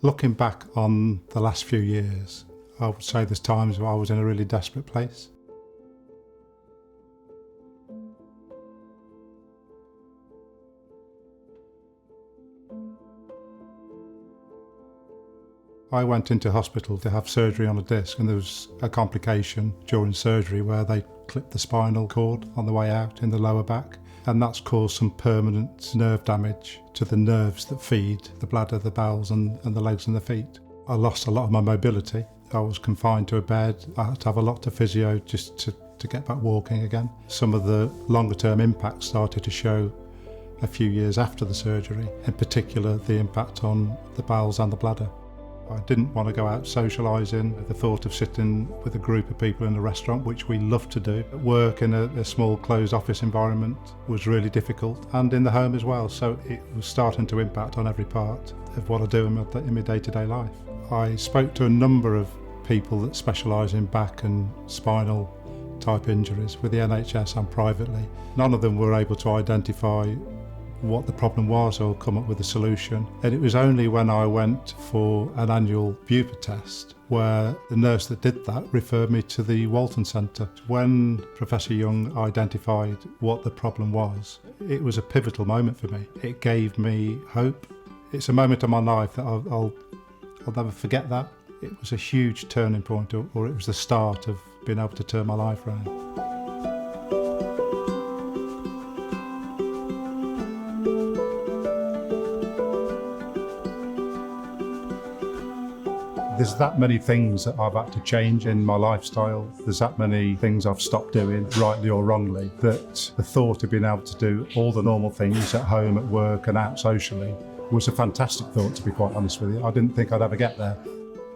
Looking back on the last few years, I would say there's times where I was in a really desperate place. I went into hospital to have surgery on a disc, and there was a complication during surgery where they clipped the spinal cord on the way out in the lower back, and that's caused some permanent nerve damage to the nerves that feed the bladder, the bowels and the legs and the feet. I lost a lot of my mobility. I was confined to a bed. I had to have a lot of physio just to get back walking again. Some of the longer term impacts started to show a few years after the surgery, in particular the impact on the bowels and the bladder. I didn't want to go out socialising. The thought of sitting with a group of people in a restaurant, which we love to do, work in a small closed office environment was really difficult, and in the home as well. So it was starting to impact on every part of what I do in my day-to-day life. I spoke to a number of people that specialise in back and spinal type injuries with the NHS and privately. None of them were able to identify what the problem was or come up with a solution. And it was only when I went for an annual Bupa test where the nurse that did that referred me to the Walton Centre. When Professor Young identified what the problem was, it was a pivotal moment for me. It gave me hope. It's a moment in my life that I'll never forget that. It was a huge turning point, or it was the start of being able to turn my life around. There's that many things that I've had to change in my lifestyle. There's that many things I've stopped doing, rightly or wrongly, that the thought of being able to do all the normal things at home, at work and out socially was a fantastic thought, to be quite honest with you. I didn't think I'd ever get there.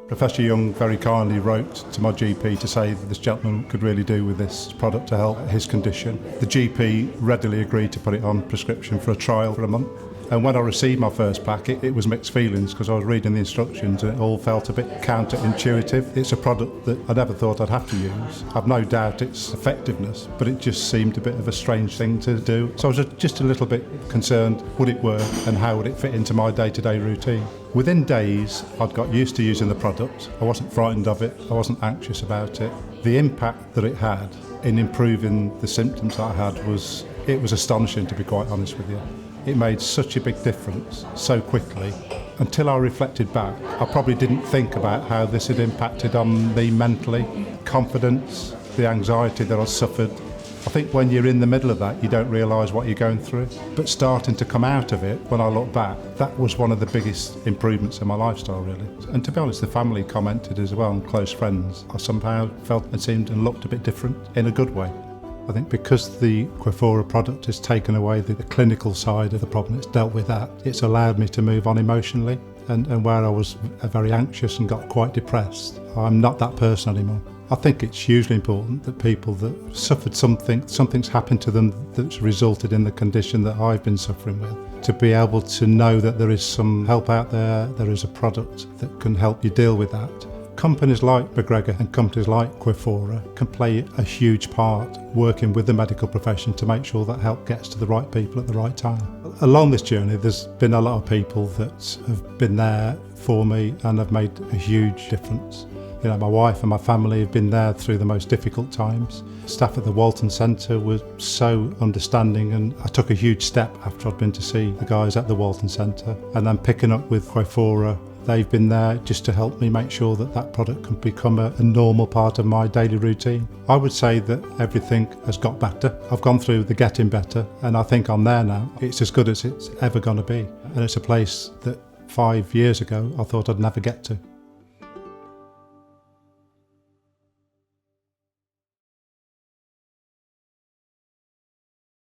Professor Young very kindly wrote to my GP to say that this gentleman could really do with this product to help his condition. The GP readily agreed to put it on prescription for a trial for a month. And when I received my first pack, it was mixed feelings, because I was reading the instructions and it all felt a bit counterintuitive. It's a product that I never thought I'd have to use. I've no doubt its effectiveness, but it just seemed a bit of a strange thing to do. So I was just a little bit concerned, would it work and how would it fit into my day-to-day routine? Within days, I'd got used to using the product. I wasn't frightened of it. I wasn't anxious about it. The impact that it had in improving the symptoms that I had was astonishing, to be quite honest with you. It made such a big difference so quickly. Until I reflected back, I probably didn't think about how this had impacted on me mentally, confidence, the anxiety that I suffered. I think when you're in the middle of that, you don't realise what you're going through. But starting to come out of it, when I look back, that was one of the biggest improvements in my lifestyle, really. And to be honest, the family commented as well, and close friends. I somehow felt and seemed and looked a bit different in a good way. I think because the Qufora product has taken away the clinical side of the problem, it's dealt with that, it's allowed me to move on emotionally. And where I was very anxious and got quite depressed, I'm not that person anymore. I think it's hugely important that people that suffered something's happened to them that's resulted in the condition that I've been suffering with, to be able to know that there is some help out there is a product that can help you deal with that. Companies like McGregor and companies like Qufora can play a huge part working with the medical profession to make sure that help gets to the right people at the right time. Along this journey, there's been a lot of people that have been there for me and have made a huge difference. You know, my wife and my family have been there through the most difficult times. Staff at the Walton Centre were so understanding, and I took a huge step after I'd been to see the guys at the Walton Centre, and then picking up with Qufora. They've been there just to help me make sure that that product can become a normal part of my daily routine. I would say that everything has got better. I've gone through the getting better, and I think I'm there now. It's as good as it's ever going to be. And it's a place that 5 years ago I thought I'd never get to.